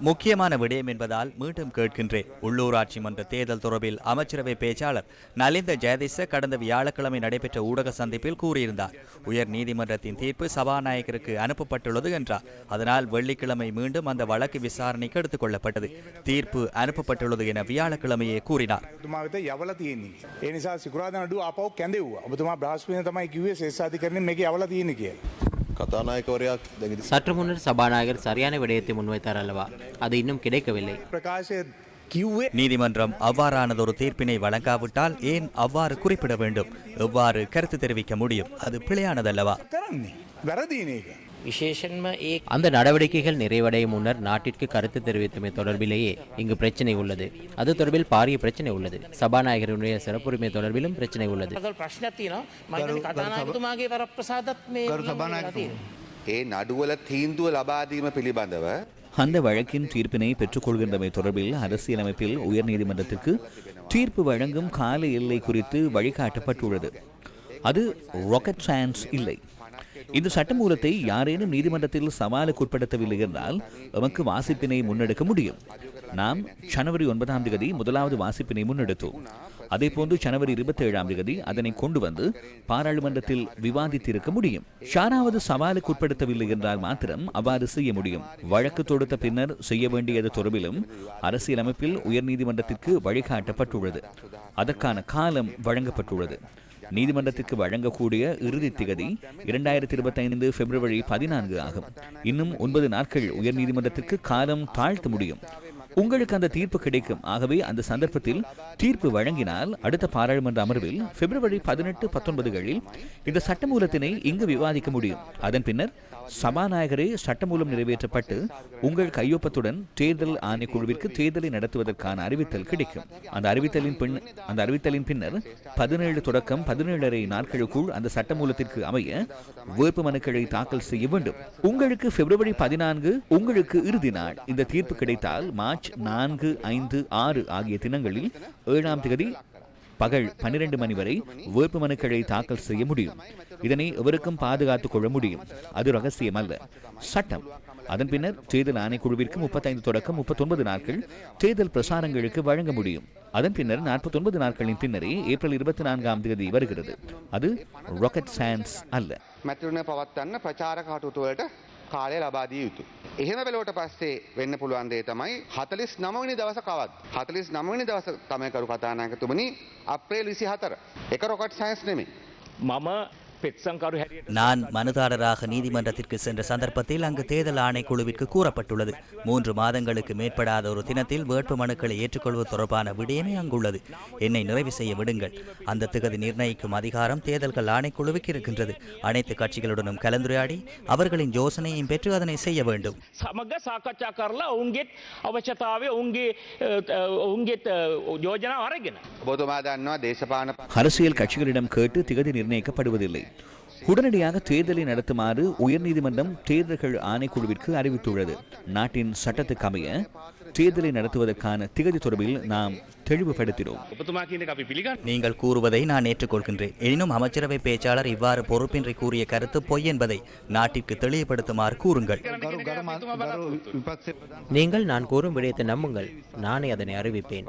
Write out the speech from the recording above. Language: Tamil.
முக்கியமான விடயம் என்பதால் மீண்டும் கேட்கின்றேன். உள்ளூராட்சி மன்ற தேர்தல் தொடர்பில் அமைச்சரவை பேச்சாளர் நலிந்த ஜெயதிச கடந்த வியாழக்கிழமை நடைபெற்ற ஊடக சந்திப்பில் கூறியிருந்தார். உயர் நீதிமன்றத்தின் தீர்ப்பு சபாநாயகருக்கு அனுப்பப்பட்டுள்ளது என்றார். அதனால் வெள்ளிக்கிழமை மீண்டும் அந்த வழக்கு விசாரணைக்கு எடுத்துக் கொள்ளப்பட்டது. தீர்ப்பு அனுப்பப்பட்டுள்ளது என வியாழக்கிழமையே கூறினார். சற்று முன்னர் சபாநாயகர் சரியான விடயத்தை முன்வைத்தார் அல்லவா? அது இன்னும் கிடைக்கவில்லை. நீதிமன்றம் அவ்வாறானதொரு தீர்ப்பினை வழங்காவிட்டால் ஏன் அவ்வாறு குறிப்பிட வேண்டும்? எவ்வாறு கருத்து தெரிவிக்க முடியும்? அது பிழையானதல்லவா? அந்த நடவடிக்கைகள் நிறைவடையும் முன்னர் நாட்டிற்கு கருத்து தெரிவித்தமை தொடர்பிலேயே இங்கு பிரச்சனை உள்ளது. அது தொடர்பில் பாரிய பிரச்சனை உள்ளது. சபாநாயகருடைய சிறப்புரிமை தொடர்பிலும் பிரச்சனை உள்ளது. அந்த வழக்கின் தீர்ப்பினை பெற்றுக்கொள்கின்றமை தொடர்பில் அரசியலமைப்பில் உயர்நீதிமன்றத்திற்கு தீர்ப்பு வழங்கும் கால எல்லை குறித்து வழிகாட்டப்பட்டுள்ளது. அது ராக்கெட் சயின்ஸ் இல்லை. இந்த சட்டமூலத்தை யாரேனும் நீதிமன்றத்தில் சவாலுக்கு உட்படுத்தவில்லை என்றால் நமக்கு வாசிப்பினை முன்னெடுக்க முடியும். நாம் ஜனவரி 9 முதலாவது வாசிப்பினை முன்னெடுத்தோம். அதேபோன்று ஜனவரி 27 அதனை கொண்டு வந்து பாராளுமன்றத்தில் விவாதித்திருக்க முடியும். யாராவது சவாலுக்கு உட்படுத்தவில்லை என்றால் மாத்திரம் அவ்வாறு செய்ய முடியும். வழக்கு தொடுத்த பின்னர் செய்ய வேண்டியது தொடர்பிலும் அரசியலமைப்பில் உயர்நீதிமன்றத்திற்கு வழிகாட்டப்பட்டுள்ளது. அதற்கான காலம் வழங்கப்பட்டுள்ளது. நீதிமன்றத்திற்கு வழங்கக்கூடிய இறுதி திகதி 2025 பிப்ரவரி 14 ஆகும். இன்னும் 9 நாட்கள் உயர்நீதிமன்றத்திற்கு காலம் தாழ்த்த முடியும். உங்களுக்கு அந்த தீர்ப்பு கிடைக்கும். ஆகவே அந்த சந்தர்ப்பத்தில் தீர்ப்பு வழங்கினால் அடுத்த பாராளுமன்ற அமர்வில் பிப்ரவரி 18, 19 இந்த சட்டமூலத்தினை இங்கு விவாதிக்க முடியும். அதன் பின்னர் சபாநாயகரே சட்டமூலம் நிறைவேற்றப்பட்டு உங்கள் கையொப்பத்துடன் தேர்தல் ஆணைக்குழுவிற்கு தேர்தலை நடத்துவதற்கான அறிவித்தல் கிடைக்கும். அந்த அறிவித்தலின் பின்னர் 17 தொடக்கம் 17.5 நாட்களுக்குள் அந்த சட்டமூலத்திற்கு அமைய வேட்பு மனுக்களை தாக்கல் செய்ய வேண்டும். உங்களுக்கு பிப்ரவரி 14 உங்களுக்கு இறுதி நாள். இந்த தீர்ப்பு கிடைத்தால் மார்ச் 4, 5, 6 ஆகிய தினங்களில் 7ஆம் தேதி பகல் 12 மணி வரை வேட்பு மனுக்களை தாக்கல் செய்ய முடியும். இதனை எவருக்கும் பாதுகாத்துக் கொள்ள முடியும். அது ரகசியம் அல்ல, சட்டம். அதன் பின்னர் தேர்தல் ஆணைக்குழுவிற்கு 35 தொடக்கம் 39 நாட்கள் தேர்தல் பிரசாரங்களுக்கு வழங்க முடியும். அதன் பின்னர் 49 நாட்களின் பின்னரே ஏப்ரல் 24ஆம் தேதி வருகிறது. அது ராக்கெட் சயின்ஸ் அல்ல. කාලය ලබා දිය යුතුයි. එහෙම වෙලවට පස්සේ වෙන්න පුළුවන් දේ තමයි 49 වෙනි දවස කවද්ද? 49 වෙනි දවස තමයි කරු කතානායකතුමනි අප්‍රේල් 24. ඒක රොකට් සයන්ස් නෙමෙයි. මම நான் மனுதாரராக நீதிமன்றத்திற்கு சென்ற சந்தர்ப்பத்தில் அங்கு தேர்தல் ஆணைக்குழுவிற்கு கூறப்பட்டுள்ளது 3 மாதங்களுக்கு மேற்படாத ஒரு தினத்தில் வேட்பு மனுக்களை ஏற்றுக்கொள்வது தொடர்பான விடயமே அங்குள்ளது. என்னை நிறைவு செய்ய விடுங்கள். அந்த திகதி நிர்ணயிக்கும் அதிகாரம் தேர்தல்கள் ஆணைக்குழுவுக்கு இருக்கின்றது. அனைத்து கட்சிகளுடனும் கலந்துரையாடி அவர்களின் யோசனையும் பெற்று அதனை செய்ய வேண்டும். அரசியல் கட்சிகளிடம் கேட்டு திகதி நிர்ணயிக்கப்படுவதில்லை. உடனடியாக தேர்தலை நடத்துமாறு உயர்நீதிமன்றம் தேர்தல்கள் ஆணைக்குழுவிற்கு அறிவித்துள்ளது. நாட்டின் சட்டத்துக்கு அமைய தேர்தலை நடத்துவதற்கான திகதி தொடர்பில் நாம் தெளிவுபடுத்தினோம். நீங்கள் கூறுவதை நான் ஏற்றுக்கொள்கின்றேன். எனினும் அமைச்சரவை பேச்சாளர் இவ்வாறு பொறுப்பின்றி கூறிய கருத்து பொய் என்பதை நாட்டிற்கு தெளிவுபடுத்துமாறு கூறுங்கள். நீங்கள் நான் கூறும் விடயத்தை நம்புங்கள். நானே அதனை அறிவிப்பேன்.